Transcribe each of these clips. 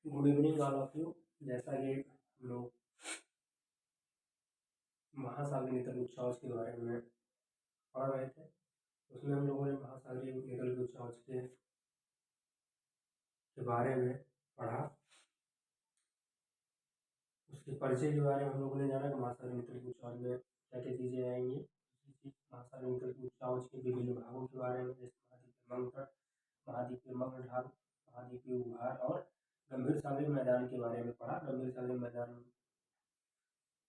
Good evening all of you. जैसा कि हम लोग महासागरीय नितल उच्चावच के बारे में पढ़ रहे थे, उसमें हम लोगों ने महासागरीय नितल उच्चावच के बारे में पढ़ा। उसके परिचय के बारे में हम लोगों ने जाना कि महासागरीय नितल उच्चावच में क्या क्या चीज़ें आएंगी। महासागरीय नितल उच्चावच के विभिन्न भागों के बारे में, जैसे महाद्वीपीय मंथन, महाद्वीपीय मग्न ढाल, महाद्वीपीय उभार और गंभीर सागरीय मैदान के बारे में पढ़ा। गंभीर सागरीय मैदान में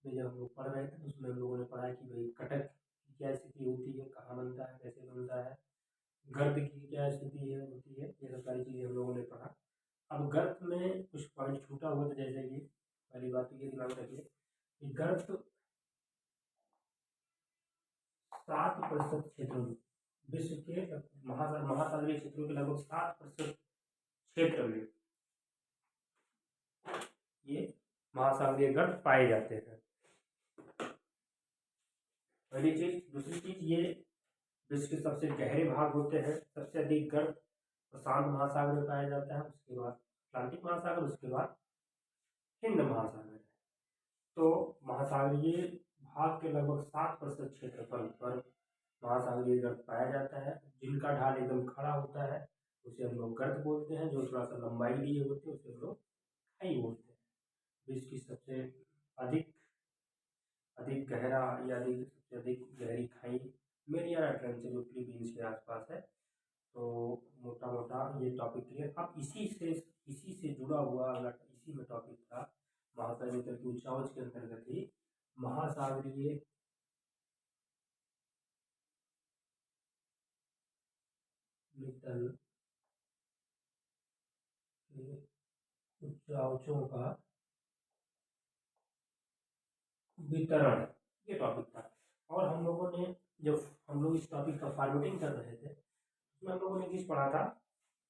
जब हम लोग पढ़ रहे थे, उसमें हम लोगों ने पढ़ा कि भाई कटक की क्या स्थिति होती है, कहाँ बनता है, कैसे बनता है, गर्त की क्या स्थिति है होती है, ये सब सारी चीज़ें हम लोगों ने पढ़ा। अब गर्त में कुछ पॉइंट छूटा हुआ था, जैसे कि पहली बात तो ये ध्यान रखिए कि गर्त 7% क्षेत्रों में, विश्व के महासागरीय क्षेत्रों के लगभग 7% क्षेत्र में ये महासागरीय गर्त पाए जाते हैं। पहली चीज। दूसरी चीज, ये विश्व के सबसे गहरे भाग होते हैं। सबसे अधिक गर्त प्रशांत महासागर में पाया जाता है, उसके बाद अटलांटिक महासागर, उसके बाद हिंद महासागर है। तो महासागरीय भाग के लगभग 7% क्षेत्रफल पर महासागरीय गर्त पाया जाता है। जिनका ढाल एकदम खड़ा होता है उसे हम लोग गर्त बोलते हैं, जो थोड़ा सा लंबाई लिए होते हैं उसे हम लोग खाई बोलते हैं। विश्व की सबसे अधिक गहरा या सबसे अधिक गहरी खाई मेरियाना ट्रेंच जो फिलीपींस के आसपास है। तो मोटा मोटा ये टॉपिक क्लियर। अब इसी से जुड़ा हुआ अगला इसी में टॉपिक था महासागरीय नितल की उच्चावच के अंतर्गत ही महासागरीय नितल के उच्चावचों का वितरण, ये टॉपिक था। और हम लोगों ने जब हम लोग इस टॉपिक का फॉर्मेटिंग कर रहे थे, उसमें हम लोगों ने चीज पढ़ा था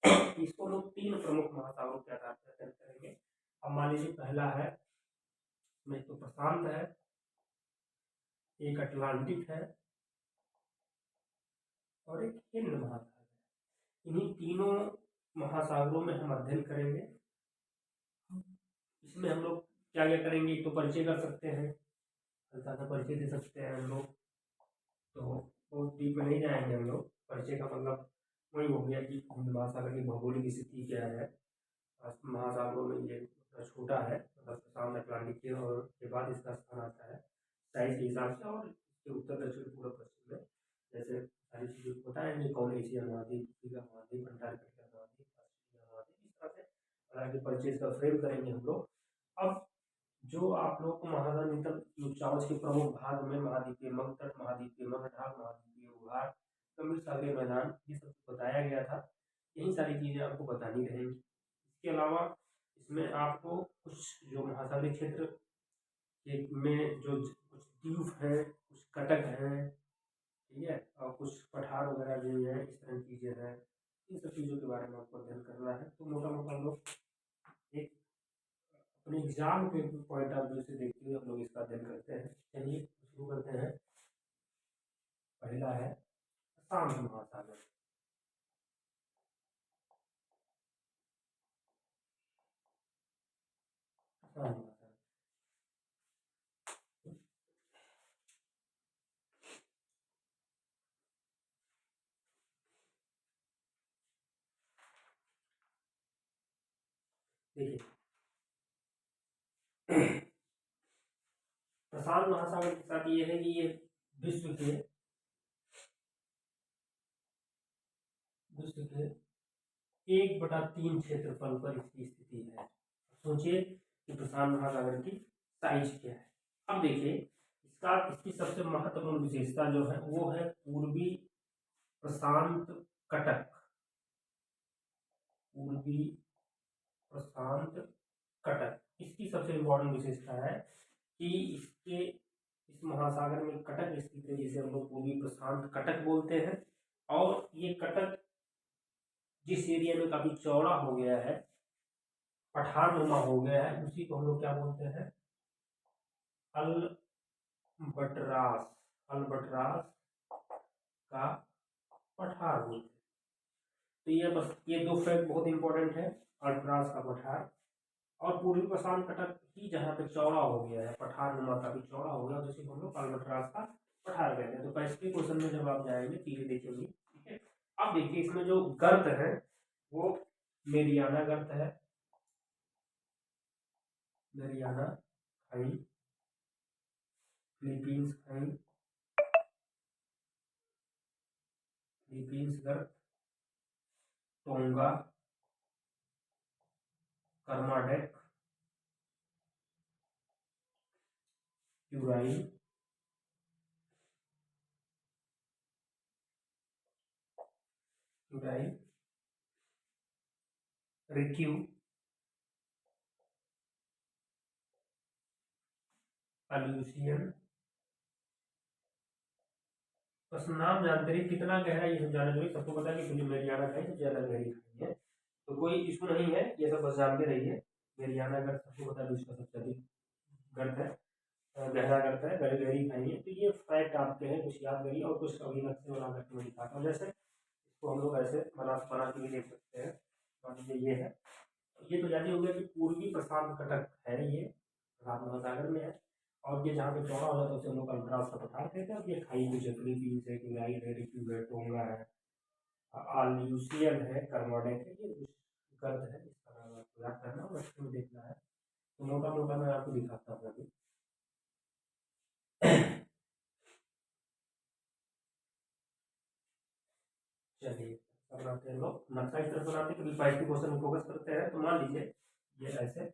कि इसको लोग 3 प्रमुख महासागरों के आधार पर अध्ययन करेंगे। अब मान लीजिए पहला है, में तो प्रशांत है, एक अटलांटिक है और एक हिंद महासागर है। इन्हीं तीनों महासागरों में हम अध्ययन करेंगे। इसमें हम लोग क्या क्या करेंगे, तो परिचय कर सकते हैं, हल्का सा परिचय दे सकते हैं हम लोग, तो बहुत डीप में नहीं जाएंगे हम लोग। परिचय का मतलब वही हो गया कि हिंद महासागर की भौगोलिक स्थिति क्या है, महासागरों में ये छोटा है, मतलब प्रशांत अटलांटिक के और के बाद इसका स्थान आता है साइज के हिसाब से, और इसके उत्तर दक्षिण पूर्व पश्चिम में जैसे सारी चीज़ें बताएंगे, कौन एशिया महाद्वीप, अफ्रीका महाद्वीप, अंटार्कटिका महाद्वीप, ऑस्ट्रेलिया महाद्वीप, इस तरह से अलग के परिचय का फ्रेम करेंगे हम लोग। अब जो आप लोग को महासागरीय नितल उच्चावच के प्रमुख भाग में महाद्वीपीय मगतट, महाद्वीपीय मगढाल, महाद्वीपीय उभार, गंभीर सागरीय मैदान, ये सब बताया गया था, यही सारी चीजें आपको बतानी रहेंगी। इसके अलावा इसमें आपको कुछ जो महासागरीय क्षेत्र में जो कुछ द्वीप है, कुछ कटक है, ठीक है, और कुछ पठार वगैरह भी है, इस तरह की चीजें हैं, इन सब चीजों के बारे में आपको अध्ययन करना है। तो मोटा मोटा हम लोग एक अपने एग्जाम के पॉइंट ऑफ व्यू से देखते हुए हम लोग इसका अध्ययन करते हैं। चलिए शुरू करते हैं। पहला है प्रशांत महासागर। प्रशांत महासागर, देखिए प्रशांत महासागर के साथ ये है कि ये विश्व के 1/3 क्षेत्रफल पर इसकी स्थिति है। सोचिए कि प्रशांत महासागर की साइज क्या है। अब देखिए इसकी सबसे महत्वपूर्ण विशेषता जो है वो है पूर्वी प्रशांत कटक। पूर्वी प्रशांत कटक, इसकी सबसे इम्पोर्टेंट विशेषता है कि इस महासागर में कटक स्थित है, जिसे हम लोग पूर्वी प्रशांत कटक बोलते हैं। और ये कटक जिस एरिया में काफी चौड़ा हो गया है, पठारनुमा हो गया है, उसी को हम लोग क्या बोलते हैं, अल्बट्रास। अल्बट्रास का पठार बोलते हैं। तो ये बस ये 2 फैक्ट बहुत इंपॉर्टेंट है, अल्बट्रास का पठार और पूर्वी प्रशांत कटक ही जहाँ पे चौड़ा हो गया है, पठार नुमा काफी चौड़ा हो गया, जैसे हम लोग अल्बाट्रॉस का पठार कहते हैं। तो पैसिफिक ओशन में जब आप जाएंगे चीजें देखेंगे, ठीक है। अब देखिए इसमें जो गर्त है वो मेरियाना गर्त है, मेरियाना खाई, फिलीपींस खाई, फिलीपींस गर्त, टोंगा, कर्माडेक, क्यूराई, क्यूराई, रिक्यू, अल्यूसियन। बस नाम जानते रहिए, कितना गहरा ये सब जाना जरूरी। सबको पता है कि मेरियाना खाई सबसे ज्यादा गहरी खाई है, तो कोई इशू नहीं है, ये सब बस जानते रहिए। मेरियाना गर्त सबको पता है विश्व का सबसे अधिक गर्त है, गहरा गर्त है, गहरी खाई है। तो ये फैक्ट आपके हैं, कुछ याद करिए और कुछ अभी नक्शे बना करके मैं दिखाता हूँ। जैसे इसको हम लोग ऐसे बना के भी देख सकते हैं। मान लीजिए ये है, ये तो जानिए हो गया कि पूर्वी प्रशांत कटक है, ये प्रशांत महासागर में है। और ये जहाँ पे चौड़ा हो जाता है उसे हम लोग अल्ट्रास का पठार कहते हैं। और ये खाई कुछ फिलीपींस है, क्यूराई है, रिक्यू है, टोंगा है, आल्यूसियन है, कर्माडेक है, ये कुछ गर्द है। इस तरह आपको याद करना और अच्छे में देखना है। तो मोटा मोटा मैं आपको दिखाता हूँ अभी। चलिए बनाते हैं लोग नक्शा, इस तरह बनाते हैं, कभी पैसिफिक क्वेश्चन में फोकस करते हैं। तो मान लीजिए ये ऐसे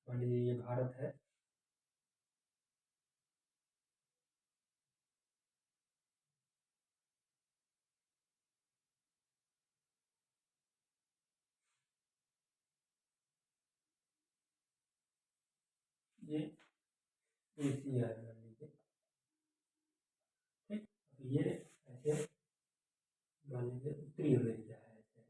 मान लीजिए ये भारत है, ये एशिया है मान लीजिए, ठीक। ये ऐसे मान लीजिए उत्तरी अमेरिका है ऐसे।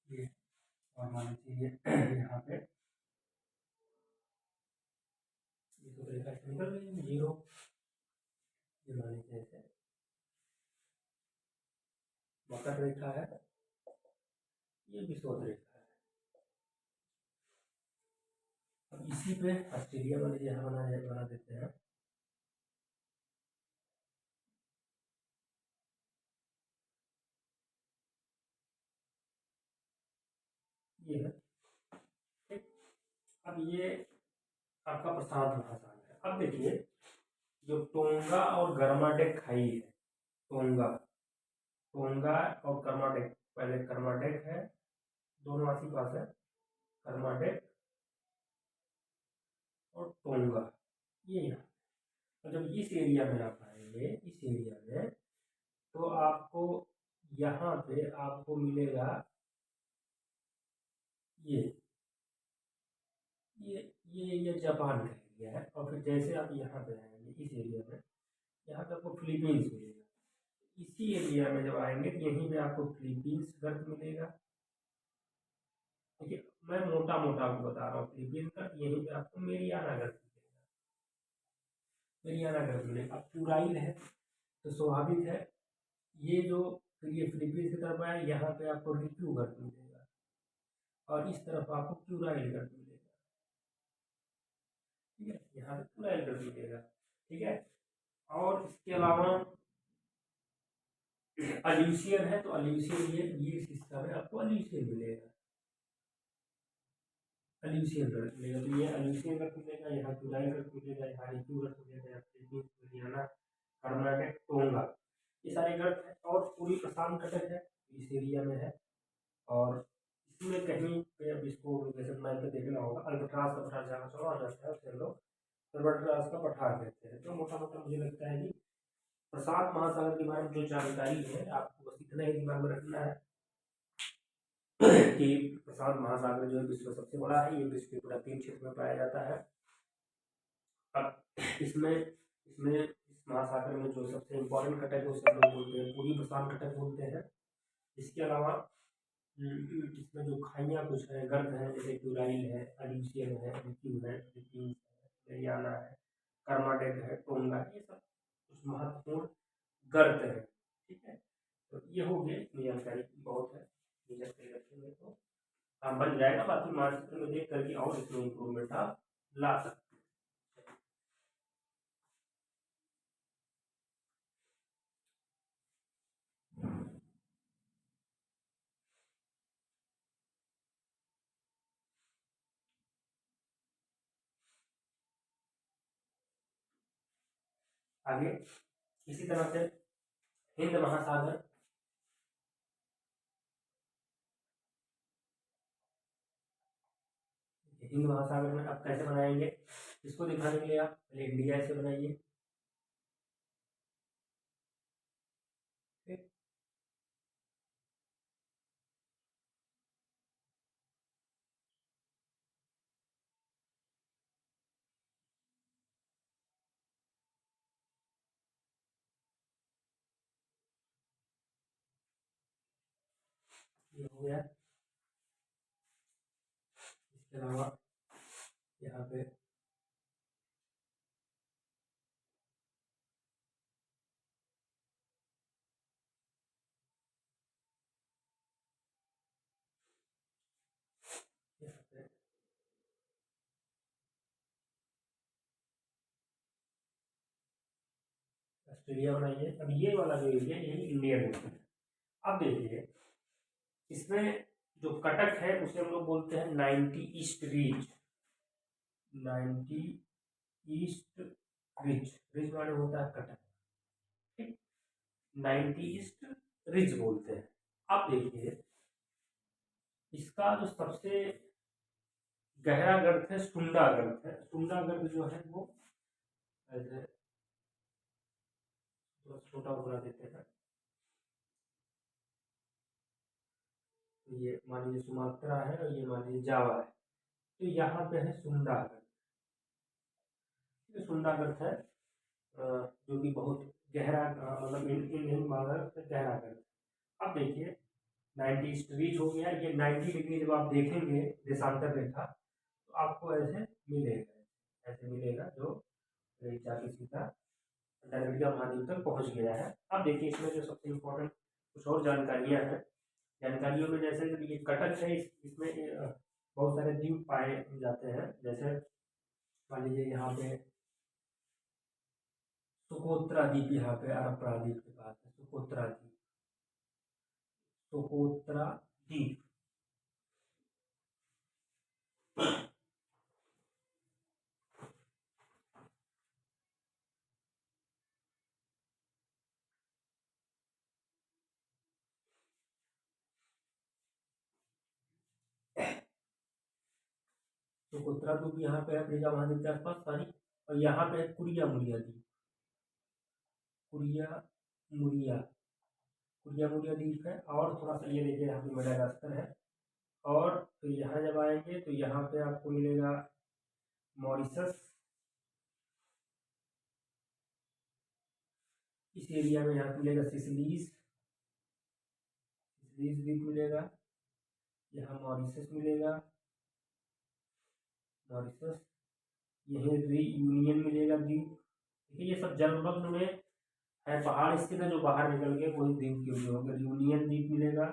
ये और मान लीजिए ये यहाँ पे ये तो रेखा से निकल रही है जीरो, ये मान लीजिए ऐसे मकर रेखा है, ये विषुवत रेखा है। अब इसी पे ऑस्ट्रेलिया मान लीजिए यहाँ बना देते हैं। ये है, ठीक। अब ये आपका प्रशांत महासागर है। अब देखिए जो टोंगा और गर्माडेक खाई है, टोंगा टोंगा और कर्माडेक, पहले कर्माडेक है, दोनों आसी पास है, कर्माडेक और टोंगा, ये यहाँ। तो जब इस एरिया में आप आएंगे, इस एरिया में, तो आपको यहाँ पे आपको मिलेगा ये ये ये जापान का एरिया है। और फिर जैसे आप यहाँ पे आएंगे इस एरिया में, यहाँ पे आपको फिलीपींस मिलेगा। इसी एरिया में जब आएंगे तो यहीं पे आपको फिलीपींस गर्त मिलेगा। देखिए मैं मोटा मोटा आपको बता रहा हूँ, फिलीपींस गर्त, यहीं पे आपको मेरियाना गर्त मिलेगा, मेरियाना गर्त मिलेगा। अब क्यूराइल है तो स्वाभाविक है ये जो, फिर ये फिलीपींस की तरफ आए, यहाँ पे आपको रिक्यू गर्त मिलेगा और इस तरफ आपको क्यूराइल गर्त मिलेगा, ठीक है। यहाँ पे क्यूराइल गर्त मिलेगा, ठीक है। और इसके अलावा अल्यूसियन है, तो अल्यूसियन ये सिस्टम है, आपको अल्यूसियन मिलेगा, अल्यूसियन गर्त मिलेगा। तो ये अल्यूसियन गर्त मिलेगा, यहाँ क्यूराइल गर्त मिलेगा, यहाँ रिक्यू गर्त मिलेगा, यहाँ फिलीपींस, गुयाना, कर्नाटक, टोंगा, ये सारे गर्त हैं। और पूरी प्रशांत तटक है, इस एरिया में है। और इसमें कहीं पे अब इसको जैसे मैप पे देखना होगा, अल्बट्रास का पठार जहाँ चौड़ा हो जाता है उसे हम लोग अल्बट्रास का पठार कहते हैं। तो मोटा मोटा मुझे लगता है कि प्रशांत महासागर के बारे में जो जानकारी है आपको बस इतना ही दिमाग में रखना है कि प्रशांत महासागर जो है विश्व का सबसे बड़ा है, ये विश्व के पूरा 3 क्षेत्र में पाया जाता है। अब इसमें इसमें इस महासागर में जो सबसे इम्पोर्टेंट घटक है उसे हम लोग बोलते हैं पूरी प्रशांत घटक बोलते हैं। इसके अलावा इसमें जो खाइयाँ कुछ है, गर्त हैं, जैसे क्यूराइल है, अल्यूसियन है, रिक्यू है, फिलीपींस है, गुयाना है, कर्नाटक है, टोंगा, ये सब कुछ महत्वपूर्ण गर्त है। ठीक है, तो ये हो गया, इतनी जानकारी बहुत है, ये जानकारी रखेंगे तो काम बन जाएगा। बाकी मानचित्र में देख करके और इसमें इम्प्रूवमेंट आप ला सकते हैं। आगे इसी तरह से हिंद महासागर, हिंद महासागर में आप कैसे बनाएंगे, इसको दिखाने के लिए आप पहले इंडिया से बनाइए। ठीक, ये हो गया। इसके अलावा यहाँ पे यहाँ पे ऑस्ट्रेलिया बनाइए। अब ये वाला जो एरिया यही इंडियन है। अब देखिए इसमें जो कटक है उसे हम लोग बोलते हैं 90 east reach. 90 east ridge, ridge माने होता है कटक। ठीक, 90 ईस्ट रिज बोलते हैं। अब देखिए इसका जो सबसे गहरा गर्त है सुंडा गर्त है। सुंडा गर्त जो है वो ऐसे थोड़ा छोटा बना देते हैं। तो ये मान लीजिए सुमात्रा है और ये मान लीजिए जावा है। तो यहाँ पे है सुंडा गर्त। ये सुंडा गर्त है जो कि बहुत गहरा मतलब इंडियन महासागर से गहरा गर्त। अब देखिए 90 ईस्ट रीच हो गया। ये 90 डिग्री जब आप देखेंगे देशांतर रेखा तो आपको ऐसे मिलेगा, ऐसे मिलेगा जो जाके सीधा अंटार्कटिका महाद्वीप तक पहुंच गया है। अब देखिए इसमें जो सबसे इम्पोर्टेंट कुछ और जानकारियां हैं। जानकारियों में जैसे ये कटक है, इसमें बहुत सारे द्वीप पाए जाते हैं। जैसे मान लीजिए यहाँ पे सुकोत्रा द्वीप, यहाँ पे अरब प्रायद्वीप के पास है सुकोत्रा द्वीप। सुकोत्रा द्वीप सुकोत्रा द्वीप यहाँ पे है अफ्रीका महाद्वीप के आसपास सॉरी। और यहाँ पे है कुरिया मुरिया द्वीप। कुरिया मुरिया, कुरिया मुरिया द्वीप है। और थोड़ा सा ये देखिए यहाँ पे मेडागास्कर है। और तो यहाँ जब आएंगे तो यहाँ पे आपको मिलेगा मॉरिशस। इस एरिया में यहाँ पे मिलेगा सिसिलीज, सिसिलीज द्वीप मिलेगा। यहाँ मॉरिशस मिलेगा, मॉरिशस। यही यूनियन मिलेगा द्वीप। देखिए ये सब जलमग्न में है, पहाड़ स्थित है जो बाहर निकल के कोई द्वीप के लिए होगा। यूनियन द्वीप मिलेगा।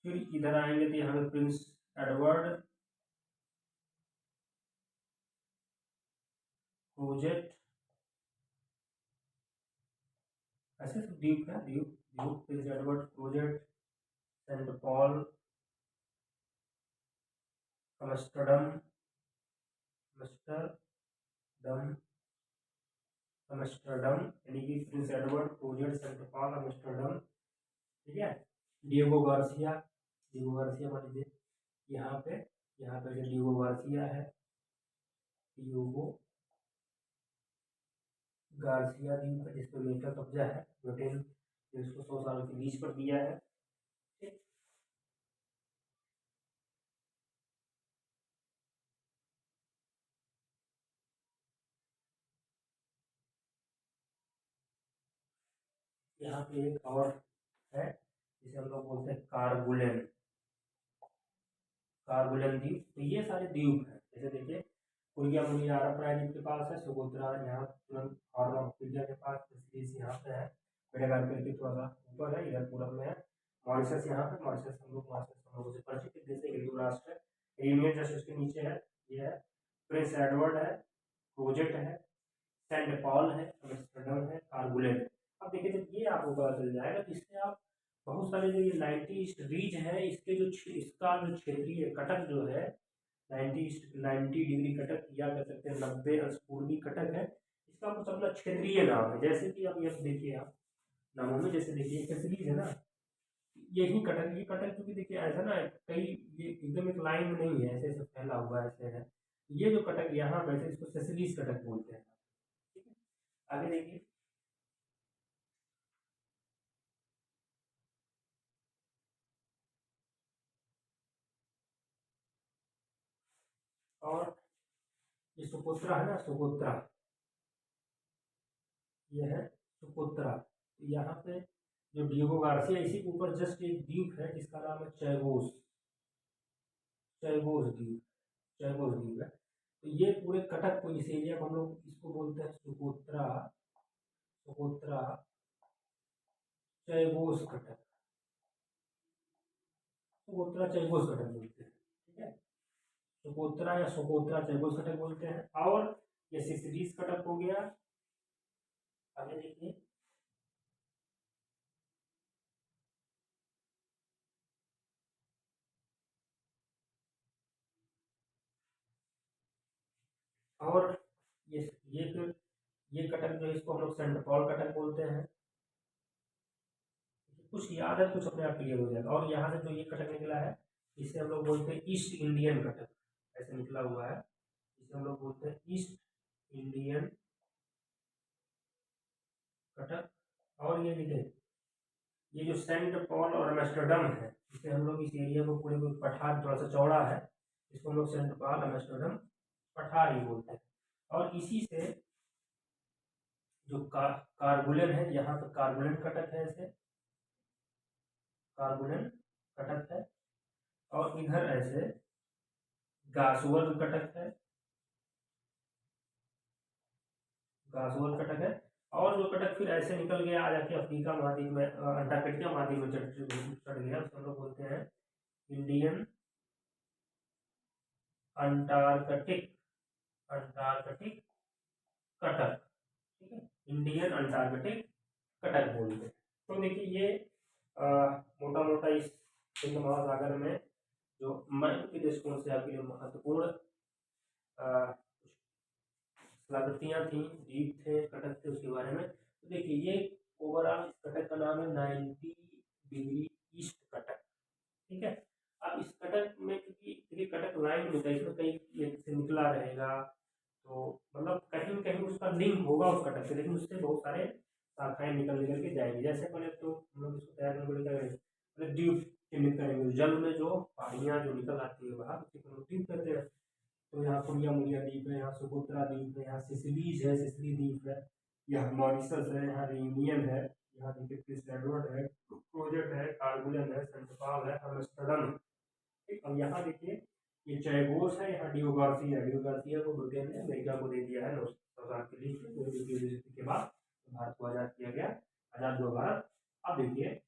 फिर इधर आएंगे तो यहाँ पे प्रिंस एडवर्ड, क्रोजेट, ऐसे सब द्वीप है। द्वीप द्वीप Prince Edward, crochet, Saint Paul, अम्स्टरडम, अम्स्टरडम, अम्स्टरडम यानी कि Prince Edward, crochet, Saint Paul, अम्स्टरडम, ठीक है। डिएगो गार्सिया, डिएगो गार्सिया मान लीजिए यहाँ पे जो डिएगो गार्सिया है, डिएगो गार्सिया द्वीप है जिसपे अमेरिका कब्जा है, ब्रिटेन ने उसको 100 साल की लीज पर दिया है, ठीक। यहाँ पे एक और है जिसे हम लोग बोलते हैं कारगुलन, कारगुलन द्वीप। तो ये सारे द्वीप हैं, जैसे देखिए कुरिया मुनिया अरब प्रायद्वीप के पास है, सुगोत्रा यहाँ तुरंत हॉर्न ऑफ कुरिया के पास, जैसे यहाँ पे है, मेडागास्कर करके थोड़ा सा ऊपर है, इधर पूरब में है। मॉरिशस यहाँ पे, मॉरिशस हम लोगों से परिचित देश है, हिंदू राष्ट्र है। यूनियन जस्ट उसके नीचे है, ये है प्रिंस एडवर्ड है, क्रोजेट है, सेंट पॉल है, अम्स्टरडम है, कारगुलेन। अब देखिए जब ये आपको पता चल जाएगा तो इससे आप बहुत सारे जो ये 90 ईस्ट रीज है इसके जो इसका जो क्षेत्रीय कटक जो है 90 डिग्री कटक या कह सकते हैं 90 अंश पूर्वी कटक है, इसका कुछ अपना क्षेत्रीय नाम है। जैसे कि अब ये देखिए आप नामों में, जैसे देखिए एक सीरीज है ना, यही कटक, ये कटक क्योंकि देखिए ऐसा ना कई, ये एकदम एक लाइन में नहीं है, ऐसे ऐसे फैला हुआ ऐसे है। ये जो कटक यहाँ वैसे इसको सेसिलीज कटक बोलते हैं, ठीक है। आगे देखिए और ये सुकोत्रा है ना, सुकोत्रा, ये है सुकोत्रा। तो यहाँ पे जो डिएगो गार्सिया, इसी के ऊपर जस्ट एक द्वीप है जिसका नाम है चैगोस, चैगोस द्वीप, चैगोस द्वीप है। तो ये पूरे कटक को, इस एरिया को हम लोग इसको बोलते हैं सुकोत्रा, सुकोत्रा चैगोस कटक, सुकोत्रा चैगोस कटक बोलते हैं, ठीक है। सुकोत्रा या सुकोत्रा चैगोस कटक बोलते हैं। और ये सिसिलीस कटक हो गया। आगे देखिए और ये फिर ये कटक जो है इसको हम लोग सेंट पॉल कटक बोलते हैं। कुछ याद है, कुछ अपने आप क्लियर हो जाएगा। और यहाँ से जो ये कटक निकला है इसे हम लोग बोलते हैं ईस्ट इंडियन कटक, ऐसे निकला हुआ है, इसे हम लोग बोलते हैं ईस्ट इंडियन कटक। और ये देखिए ये जो सेंट पॉल और एम्स्टर्डम है, इसे हम लोग इस एरिया को पूरे को पठार, थोड़ा सा चौड़ा है, इसको हम लोग सेंट पॉल एम्स्टर्डम पठार ही बोलते हैं। और इसी से जो कारगुलन है, यहाँ पर कारगुलन कटक है, ऐसे कारगुलन कटक है। और इधर ऐसे गासुअल कटक है, गासुअल कटक है। और जो कटक फिर ऐसे निकल गया आ जाके अफ्रीका महाद्वीप में, अंटार्कटिका महाद्वीप में चढ़ गया, उसको हम लोग बोलते हैं इंडियन अंटार्कटिक, अंटार्कटिक कटक, ठीक है, इंडियन अंटार्कटिक कटक बोलते हैं। तो देखिए ये मोटा मोटा इस हिंद महासागर में जो मध्य के दृष्टिकोण से आपके लिए महत्वपूर्ण कलाकृतियाँ थी, द्वीप थे, कटक थे, उसके बारे में। तो देखिए ये ओवरऑल इस कटक का नाम है 90 डिग्री ईस्ट कटक, ठीक है। अब इस कटक में क्योंकि देखिए कटक लाइन होता है, इसमें कहीं से निकला रहेगा, तो मतलब कहीं न कहीं उसका लिंक होगा उस कटक से, लेकिन उससे बहुत सारे शाखाएँ निकल के जाएँगी। जैसे पहले तो हम लोग इसको तैयार करने के लिए क्या करेंगे, पहले द्वीप चिह्नित करेंगे, जल में जो पहाड़ियाँ जो निकल आती है बाहर उसी को हम लोग द्वीप कहते हैं। तो यहाँ कुरिया मुरिया द्वीप है, यहाँ सुकोत्रा द्वीप है, यहाँ सिसिलीज है, सिसिली द्वीप है, यहाँ मॉरिशस है, यहाँ रियूनियन है, यहाँ देखिए प्रिंस एडवर्ड है, क्रोजेट है, कारगुलन है, सेंट पॉल है, अम्स्टर्डम है, ठीक। अब यहाँ देखिए ये चैगोस है, यहाँ डियो गार्सिया, डियो गार्सिया को ब्रिटेन ने अमेरिका को दे दिया है 900 साल के लिए, द्वितीय विश्व युद्ध के बाद भारत को आज़ाद किया गया, आज़ाद हुआ भारत। अब देखिए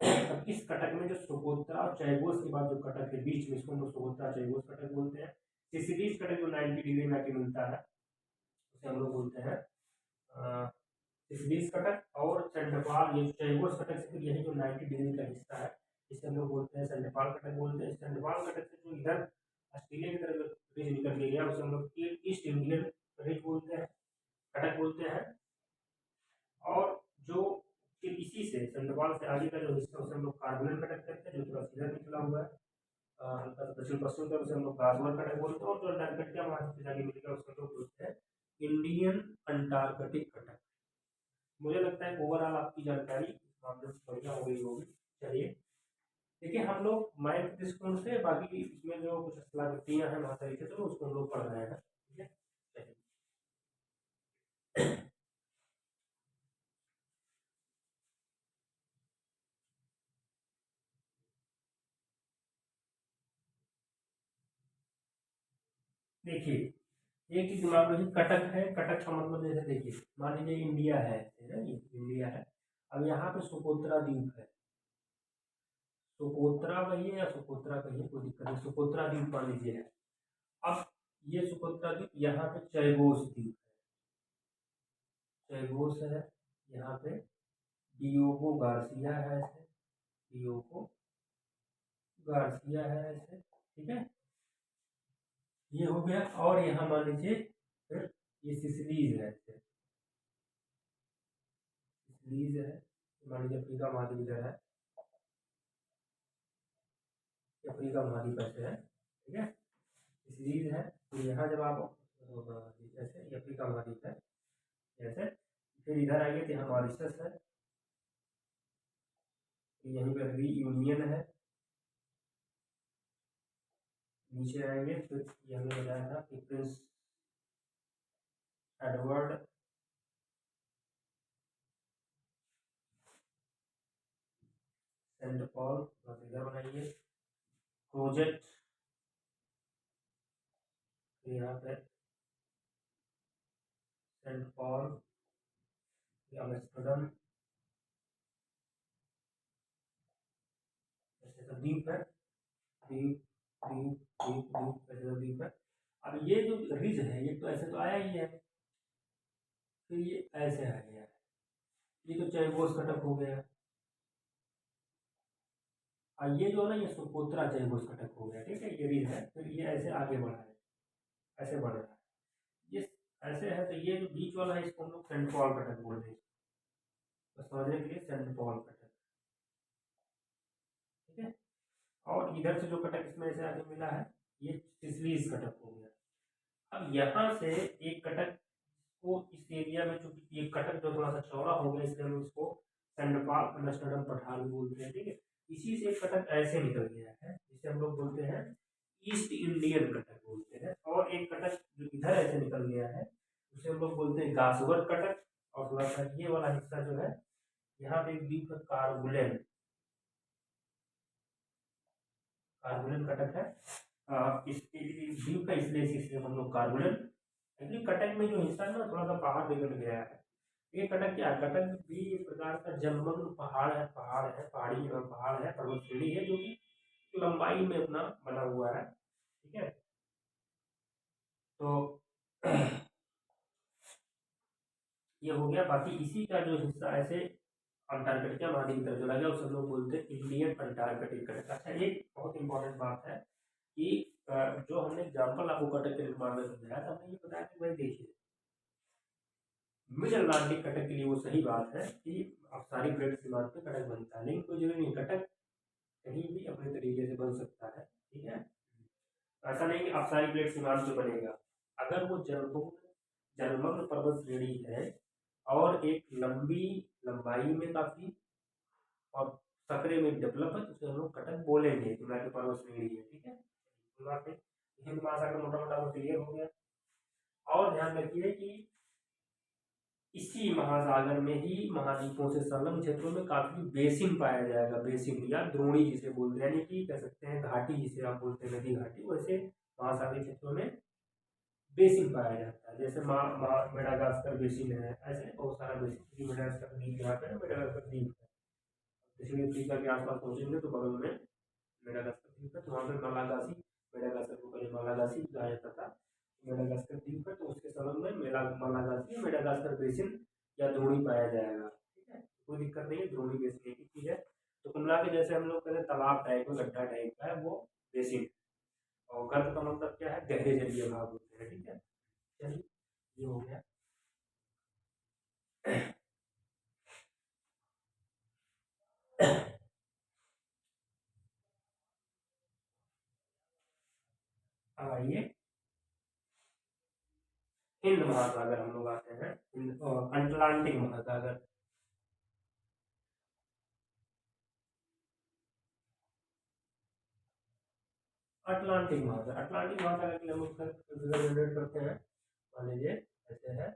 अब इस कटक में जो सुकोत्रा और चैगोस के बाद जो कटक है बीच में, इसको हम लोग सुकोत्रा चैगोस कटक बोलते हैं। सिसिलीज कटक जो 90 डिग्री में आके मिलता है उसे हम लोग बोलते हैं सिसिलीज कटक। और सेंटपाल, ये चैगोस कटक से फिर यही जो 90 डिग्री का हिस्सा है इसे हम लोग बोलते हैं सेंटपाल कटक बोलते हैं। सेंटपाल कटक से जो इधर ऑस्ट्रेलिया की हम लोग कार्बोनिल कटक कहते हैं, जो थोड़ा सीधा निकला हुआ है। हल्का सा दक्षिण पश्चिम तरफ से हम लोग गाजवर कटक बोलते हैं, और जो अंटार्कटिका महाद्वीप पे जाके मिलेगा उसको हम लोग बोलते हैं इंडियन अंटार्कटिक कटक। मुझे लगता है ओवरऑल आपकी जानकारी इस मामले में बढ़िया हो गई होगी। चलिए, देखिए हम लोग मैथ दृष्टिकोण से बाकी इसमें जो कुछ स्थलाकृतियां हैं महासागरीय क्षेत्र में, उसको हम लोग पढ़ रहे हैं। ठीक है, चलिए। देखिए, एक चीज दिमाग में रखिए, कटक है, कटक का मतलब जैसे देखिए, मान लीजिए इंडिया है ना, ये इंडिया है। अब यहाँ पे सुकोत्रा द्वीप है, सुकोत्रा कहिए या सुकोत्रा कहिए, कोई दिक्कत नहीं, सुकोत्रा द्वीप मान लीजिए है। अब ये सुकोत्रा द्वीप, यहाँ पे चैगोस द्वीप है, चैगोस है यहाँ पे, डियोगो गार्सिया है ऐसे, डियोगो गार्सिया है ऐसे। ठीक है, ये हो गया। और यहाँ मान लीजिए फिर ये सिसिलीज है ऐसे, सिसिलीज है, मान लीजिए अफ्रीका महाद्वीप इधर है, अफ्रीका महाद्वीप ऐसे है। ठीक है, सिसिलीज है। तो यहाँ जब आप ऐसे, ये अफ्रीका महाद्वीप है ऐसे, फिर इधर आएंगे तो यहाँ मॉरिशस है, यहीं पर रीयूनियन है। नीचे आएंगे फिर ये हमने बताया था कि प्रिंस एडवर्ड, सेंट पॉल, बस इधर बनाइए, प्रोजेक्ट यहाँ पे, सेंट पॉल, एम्स्टर्डम, ऐसे सब द्वीप है, द्वीप द्वीप द्वीप द्वीप, ऐसे सब द्वीप है। अब ये जो रिज है, ये तो ऐसे तो आया ही है, फिर ये ऐसे आ गया है, ये तो चैगोस कटक हो गया। और ये जो है ना, ये सुकोत्रा चैगोस कटक हो गया। ठीक है, ये रिज है, फिर ये ऐसे आगे बढ़ा है, ऐसे बढ़ रहा है, ये ऐसे है। तो ये जो बीच वाला है, इसको हम लोग सेंट पॉल कटक बोलते हैं, तो समझने के लिए सेंट पॉल कटक। ठीक है, और इधर से जो कटक इसमें ऐसे आगे मिला है, ये सिसलीज कटक हो गया। अब यहाँ से एक कटक को इस एरिया में, चूंकि ये कटक जो थोड़ा सा चौड़ा हो गया, इसलिए हम इसको सेंडपाल एम्स्टर्डम पठार भी बोलते हैं। ठीक है, इसी से एक कटक ऐसे निकल गया है, जिसे हम लोग बोलते हैं ईस्ट इंडियन कटक बोलते हैं। और एक कटक जो इधर ऐसे निकल गया है, उसे हम लोग बोलते हैं गासवर कटक। और थोड़ा सा ये वाला हिस्सा जो है, यहाँ पे एक द्वीप कारगुलेन, कारगुलेन कटक है। इस द्वीप का, इसलिए इसे हम लोग कारगुलेन। एक्चुअली कटक में जो हिस्सा है ना, थोड़ा सा पहाड़ निकल गया है। ये कटक क्या है, कटक भी एक प्रकार का जलमग्न पहाड़ है, पहाड़ी पहाड़ है, पर्वत श्रेणी है, जो कि लंबाई में अपना बना हुआ है। ठीक है, तो ये हो गया। बाकी इसी का जो हिस्सा ऐसे अंटार्कटिका महाद्वीप की तरफ चला गया, उसे हम लोग बोलते हैं इंडियन अंटार्कटिक कटक। अच्छा, एक बहुत इंपॉर्टेंट बात है कि जो हमने एग्जाम्पल आपको कटक के निर्माण में समझाया था, हमने ये बताया कि भाई देखिए, मिड अटलांटिक कटक के लिए वो सही बात है कि अवसारी प्लेट सीमांत पे कटक बनता है, लेकिन कोई जरूरी नहीं, कटक कहीं भी अपने तरीके से बन सकता है। ठीक है, ऐसा नहीं कि अवसारी प्लेट सीमांत पे बनेगा। अगर वो जलमग्न पर्वत श्रेणी है और एक लंबी लंबाई में काफी, और सकरे में डेवलप है, तो उसे हम लोग कटक बोलेंगे, ना कि पर्वत श्रेणी है। ठीक है, कोई बात नहीं, हिंद महासागर मोटा मोटा वो क्लियर हो गया। और ध्यान रखिए कि इसी महासागर में ही महाद्वीपों से संलग्न क्षेत्रों में काफी बेसिन पाया जाएगा, बेसिन या द्रोणी जिसे बोलते हैं, यानी कि कह सकते हैं घाटी, जिसे आप बोलते हैं नदी घाटी, वैसे महासागरीय क्षेत्रों में बेसिन पाया जाता है। जैसे मेडागास्कर बेसिन है, ऐसे बहुत सारा बेसिन, मेडागास्कर द्वीप यहाँ पे मेडागास्कर द्वीप है, इसलिए अफ्रीका के आसपास पहुंचेंगे तो बगल में मेडागास्कर द्वीप है, तो वहाँ पे मलागासी, मेडागास्कर को पहले मलागासी कहा जाता था, मेडागास्कर द्वीप है, तो उसके संबंध में मलागासी मेडागास्कर बेसिन या द्रोणी पाया जाएगा। ठीक है, कोई दिक्कत नहीं है, द्रोणी बेसिन एक ही चीज है। तो कुमला के जैसे हम लोग कहते हैं तालाब टाइप में, गड्ढा टाइप का है, वो बेसिन। और गर्त का मतलब क्या है, गहरे जलीय भाग होते हैं। ठीक है, चलिए, ये हो गया। अब आइए हिंद महासागर हम लोग आते हैं, हिंद और अटलांटिक महासागर। अटलांटिक महासागर के लिए हम लोग फिगर जनरेट करते हैं। मान लीजिए ऐसे है,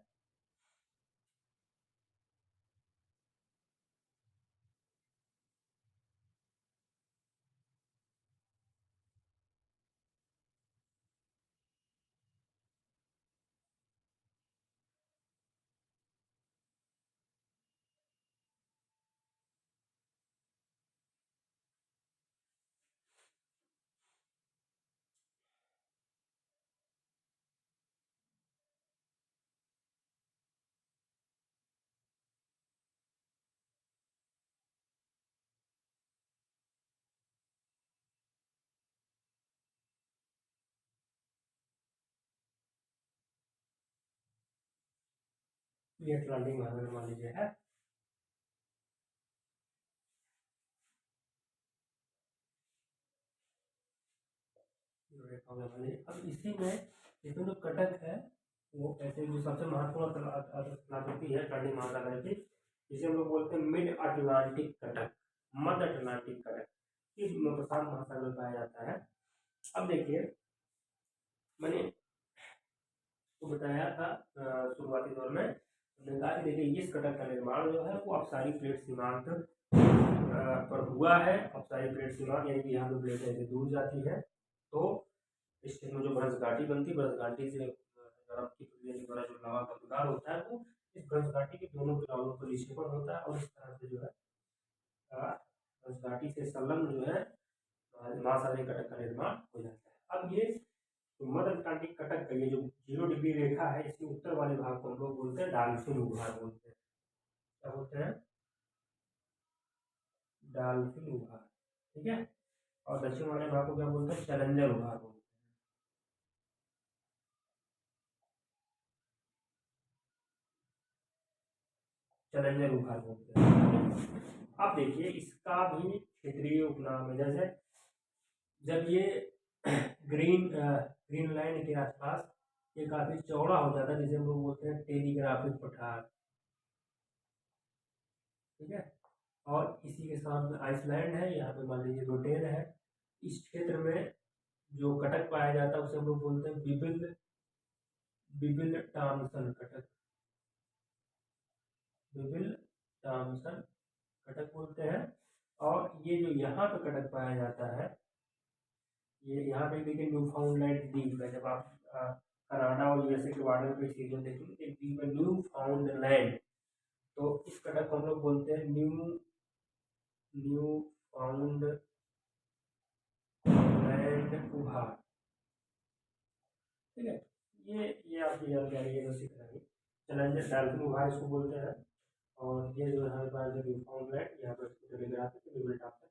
ये अटलांटिक महासागर मान लीजिए है। अब इसी में इसमें जो कटक है वो ऐसे जो सबसे महत्वपूर्ण आकृति है अटलांटिक महासागर की, जिसे हम लोग बोलते हैं मिड अटलांटिक कटक, मध्य अटलांटिक कटक, इस प्रशांत महासागर में पाया जाता है। अब देखिए मैंने तो बताया था शुरुआती दौर में, मैंने कहा कि देखिए इस कटक का निर्माण जो है वो अपसारी प्लेट सीमांत पर हुआ है। अपसारी प्लेट सीमांत यानी कि यहाँ पे प्लेट ऐसे दूर जाती है, तो इसमें जो बरसगाठी बनती है, बरसगाठी से द्वारा जो लावा का उद्गार होता है वो इस बरसगाठी के दोनों किनारों पर निक्षेपण होता है, और इस तरह से जो है बरसगाठी से संलग्न जो है महासागरीय कटक का निर्माण हो जाता है। अब ये मध्य अटलांटिक कटक का ये जो 0 डिग्री रेखा है, इसके उत्तर वाले भाग को हम लोग बोलते हैं डाल्फिन उभार बोलते हैं। क्या बोलते हैं? डाल्फिन उभार, ठीक है। और दक्षिण वाले भाग को क्या बोलते हैं? चैलेंजर उभार बोलते हैं। चैलेंजर उभार बोलते हैं। अब देखिए इसका भी क्षेत्रीय उपनाम है, जैसे जब ये ग्रीनलैंड के आसपास ये काफी चौड़ा हो जाता है, जिसे हम लोग बोलते हैं टेलीग्राफिक पठार, ठीक है। और इसी के साथ में आइसलैंड है, यहाँ पे मान लीजिए रोटेन है। इस क्षेत्र में जो कटक पाया जाता है उसे हम लोग बोलते हैं बिबिल बिबिल टॉमसन कटक, बिबिल टॉमसन कटक बोलते हैं। और ये जो यहाँ पे कटक पाया जाता है, ये यहाँ पे देखिए न्यू फाउंडलैंड द्वीप है। जब आप कनाडा और यूएसए के बॉर्डर पे सीजन देखेंगे एक द्वीप है न्यू फाउंडलैंड, तो इस कटक को हम लोग बोलते हैं न्यू फाउंडलैंड उभार, ठीक है। ये आपकी जानकारी है, जो सीख रही चैलेंजर डाल्फिन उभार इसको बोलते हैं। और ये जो हमारे पास न्यू फाउंडलैंड, यहाँ पर इसको टेलीग्राफिक बिबिल टॉमसन,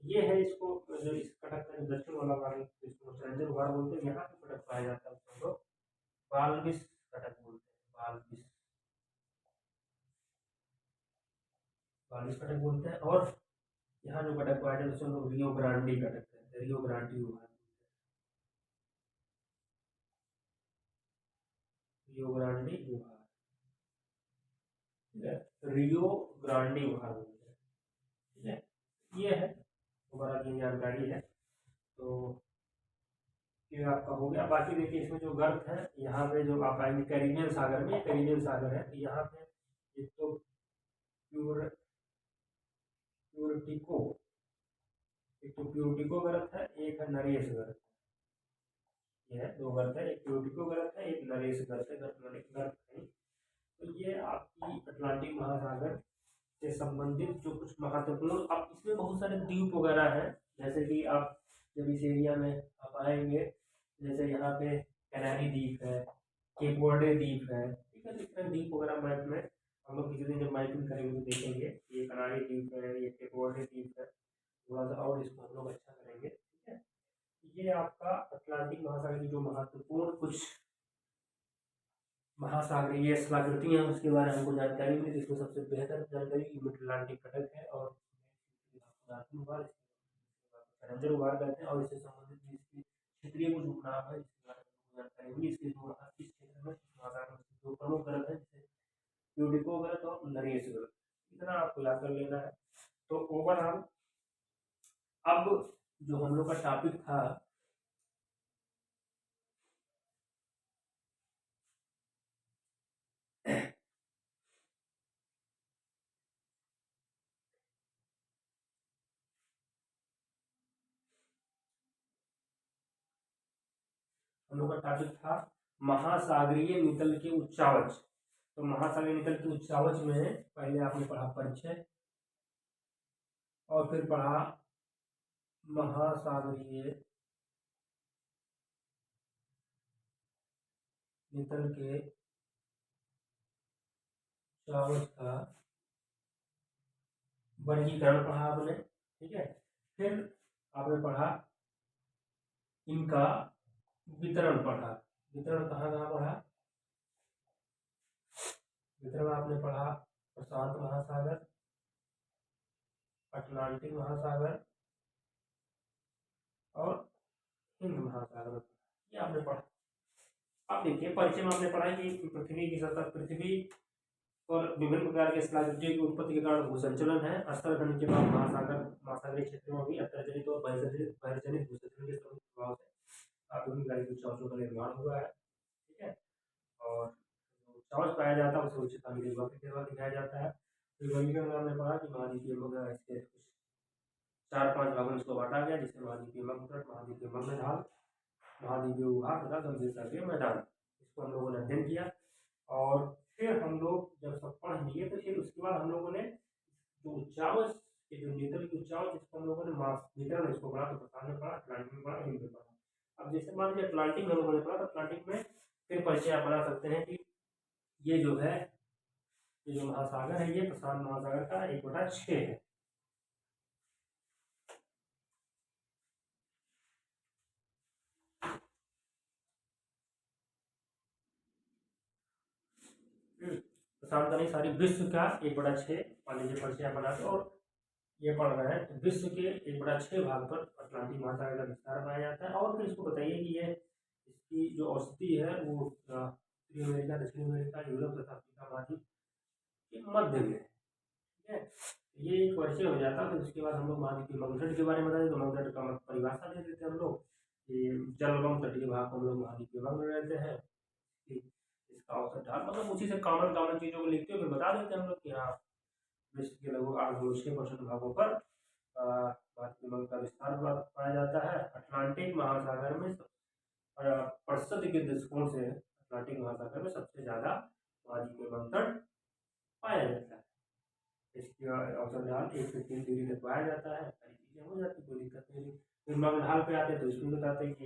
ये है। इसको जो इस कटक का दक्षिण वाला भाग जिसको चैलेंजर उभार बोलते हैं, यहाँ पे कटक पाया जाता है उसको बाल्बिस कटक बोलते हैं, बाल्बिस कटक बोलते हैं। और यहाँ जो कटक पाया जाता है उसे हम लोग रियो ग्रांडी कटक कहते हैं, रियो ग्रांडी उभार, रियो ग्रांडी उभार, ठीक है। रियो ग्रांडी उभार बोलते हैं, ठीक है। ये है हमारा की जानकारी है, तो ये आपका हो गया। बाकी देखिए इसमें जो गर्त है, यहाँ पे जो आप आएंगे कैरिबियन सागर में, कैरिबियन सागर है, तो यहाँ पे एक तो प्यूर्टिको, एक तो प्यूर्टिको गर्त है, एक है नरेश गर्त, ये है दो गर्त है, एक प्यूर्टिको गर्त है, एक नरेश गर्त है, गर्त नहीं। तो ये आपकी अटलांटिक महासागर से संबंधित जो कुछ महत्वपूर्ण, अब इसमें बहुत सारे द्वीप वगैरह हैं, जैसे कि आप जब इस एरिया में आप आएंगे, जैसे यहाँ पे कैनारी द्वीप है, केप वर्डे द्वीप है, ठीक है। इस तरह द्वीप वगैरह मैप में हम लोग किसी दिन जब मैपिंग करेंगे तो देखेंगे ये कैनारी द्वीप है, ये केप वर्डे द्वीप है, थोड़ा सा और इसको हम लोग अच्छा करेंगे, ठीक है। ये आपका अटलांटिक महासागर की जो महत्वपूर्ण कुछ महासागरीय स्थलाकृतियाँ हैं उसके बारे में हमको जानकारी मिली। इसमें सबसे बेहतर जानकारी मिड अटलांटिक कटक है, और चैलेंजर उभार करते हैं, और इससे संबंधित इसकी क्षेत्रीय कुछ उपनाम है जिसके बारे में जानकारी होगी। इसके दो इस क्षेत्र में महासागर में दो प्रमुख ग्रह है, जैसे यूडिको ग्रह और नरेश ग्रह, इतना आपको याद कर लेना है। तो ओवरऑल अब जो हम लोग का टॉपिक था हम लोग का टॉपिक था महासागरीय नितल के उच्चावच। तो महासागरीय नितल के उच्चावच में पहले आपने पढ़ा परिचय और फिर पढ़ा महासागरीय नितल के उच्चावच का वर्गीकरण पढ़ा आपने, ठीक है। फिर आपने पढ़ा इनका वितरण पढ़ा। वितरण कहाँ कहाँ पढ़ा? वितरण आपने पढ़ा प्रशांत महासागर, अटलांटिक महासागर और हिंद महासागर, ये आपने पढ़ा। अब देखिए परिचय में आपने पढ़ा कि पृथ्वी की सतह, पृथ्वी और विभिन्न प्रकार के शिलावृत्तियों की उत्पत्ति के कारण भूसंचलन है। अस्तर खंड के बाद महासागरीय क्षेत्रों में भी अंतर्जनित और बहिर्जनित भूसंचलन के प्रभाव से विभिन्न प्रकार के उच्चावचों का निर्माण हुआ है, ठीक है। और जो उच्चावच पाया जाता है उसे उच्चता में के द्वारा दिखाया जाता है। तो वर्गीकरण में हमने पढ़ा कि महाद्वीपीय मग्न इसके कुछ 4-5 भागों में इसको बांटा गया, जिसमें महाद्वीपीय मग्न, महाद्वीपीय मग्न ढाल, महाद्वीपीय भूभाग तथा गंभीरता के मैदान, इसको हम लोगों ने अध्ययन किया। और फिर हम लोग जब सब पढ़ लिए तो फिर उसके बाद हम लोगों ने जो उच्चावच के जो नितल की उच्चावच, जिसको हम लोगों ने वितरण इसको पढ़ा, तो प्रसाद में पढ़ा, अटलांटिक में पढ़ा, हिंद में पढ़ा। अब जैसे मान लीजिए अटलांटिक में हम लोगों ने पढ़ा, तो अटलांटिक में फिर परिचय आप बना सकते हैं कि ये जो है, ये जो महासागर है ये प्रशांत महासागर का 1/6 है। प्रशांत का नहीं, सारी विश्व का 1/6 मान लीजिए परिचय बनाते और ये पढ़ रहे हैं। तो विश्व के 1/6 भाग पर अटलांटिक महासागर का विस्तार पाया जाता है। और फिर इसको बताइए कि ये इसकी जो औसती है वो उत्तरी अमेरिका, दक्षिण अमेरिका, यूरोप तथा अफ्रीका महाद्वीप के मध्य में, ठीक है। ये एक परिचय हो जाता है। फिर उसके बाद हम लोग महाद्वीपीय मगनतट के बारे में बताते, तो मगनतट का परिभाषा दे देते हम लोग कि जलगम तटीय भाग को हम लोग महाद्वीपीय मग्न रहते हैं। इसका औसत ढाल मतलब उसी से कॉमन चीज़ों को लिखते हुए फिर बता देते हैं हम लोग कि हाँ विश्व के लगभग 8-6% भागों पर भारतीय मग्न का विस्तार पाया जाता है। अटलांटिक महासागर में प्रतिशत के दृष्टिकोण से अटलांटिक महासागर में सबसे ज़्यादा महाद्वीपीय मगनतट पाया जाता है। इसकी औसत ढाल 1 से 3 डिग्री तक पाया जाता है। सारी चीज़ें हो जाती, कोई दिक्कत नहीं। फिर मग्न ढाल पे आते हैं तो इसमें बताते हैं कि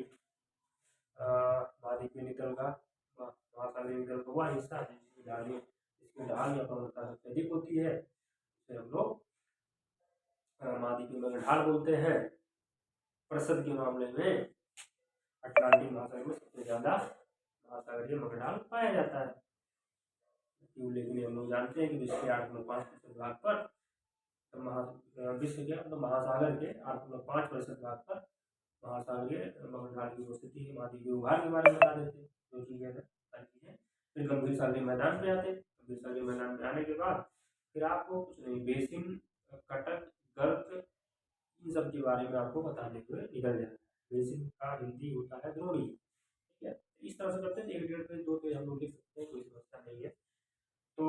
महाद्वीपीय नितल का महासागरीय नितल का वह हिस्सा है इसकी ढाल या प्रवणता सबसे अधिक होती है, इसे हम लोग महाद्वीपीय मग्न ढाल बोलते हैं। प्रतिशत के मामले में अटलांटिक महासागर में सबसे ज्यादा महासागरीय मग्न ढाल पाया जाता है। लेकिन हम लोग जानते हैं कि विश्व के 8.5% भाग पर विश्व के मतलब महासागर के 8.5% भाग पर महासागरीय मग्न ढाल की उपस्थिति है। महाद्वीपीय भूभाग के बारे में बता देते हैं, जो चीज़ें हैं सारी चीज़ें। फिर गंभीर सागरीय मैदान पे आते हैं। गंभीर सागरीय मैदान पे आने के बाद फिर आपको कुछ नहीं, बेसिन, कटक, गर्त, इन सब के बारे में आपको बताने हुए निकल जाता है। बेसिन का हिंदी होता है द्रोणी, ठीक है। इस तरह से करते हैं 1-1.5 पेज 2 पेज हम लोग लिख सकते हैं, कोई समस्या नहीं है। तो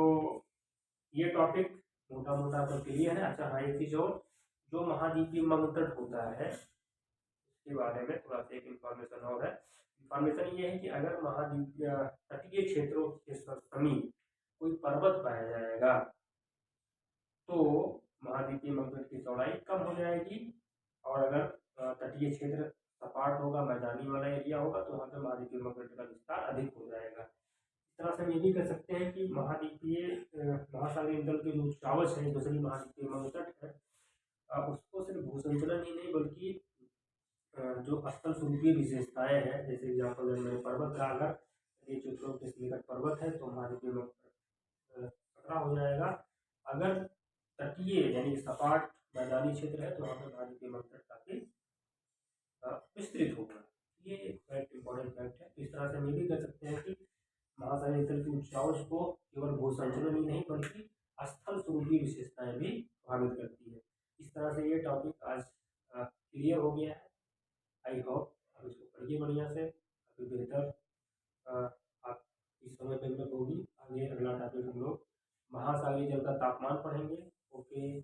ये टॉपिक मोटा मोटा तो क्लियर है। अच्छा हाँ, एक चीज़ और, जो महाद्वीपीय मगनतट होता है उसके बारे में थोड़ा सा एक इन्फॉर्मेशन और है। इन्फॉर्मेशन ये है कि अगर महाद्वीपीय तटीय क्षेत्रों के समीप कोई पर्वत पाया जाएगा तो महाद्वीपीय मगनतट की चौड़ाई कम हो जाएगी, और अगर तटीय क्षेत्र सपाट होगा, मैदानी वाला एरिया होगा, तो वहाँ पर महाद्वीपीय मगनतट का विस्तार अधिक हो जाएगा। इस तरह से हम ये भी कह सकते हैं कि महाद्वीपीय महासागरीय नितल के जो उच्चावच है, दूसरी महाद्वीपीय मगनतट है, उसको सिर्फ भूसंचलन ही नहीं बल्कि जो स्थल स्वरूपीय विशेषताएं हैं, जैसे एग्जाम्पल में पर्वत का, अगर ये क्षेत्रों के निकट पर्वत है तो महाद्वीपीय मगनतट खतरा हो जाएगा। अगर तटीय यानी सपाट मैदानी क्षेत्र है तो वहाँ पर महाद्वीपीय मगनतट काफी विस्तृत होगा, ये एक फैक्ट इम्पोर्टेंट फैक्ट है। इस तरह से हम ये भी कह सकते हैं कि महासागरीय तल की ऊंचाई को केवल भूसंचलन ही नहीं बल्कि स्थल स्वरूपीय विशेषताएं भी प्रभावित करती है। इस तरह से ये टॉपिक आज क्लियर हो गया है। आई होप आप इसको पढ़िए बढ़िया से, काफ़ी बेहतर आप इस समय डेवलप होगी। आगे अगला टॉपिक हम लोग महासागरीय जल का तापमान पढ़ेंगे। ओके।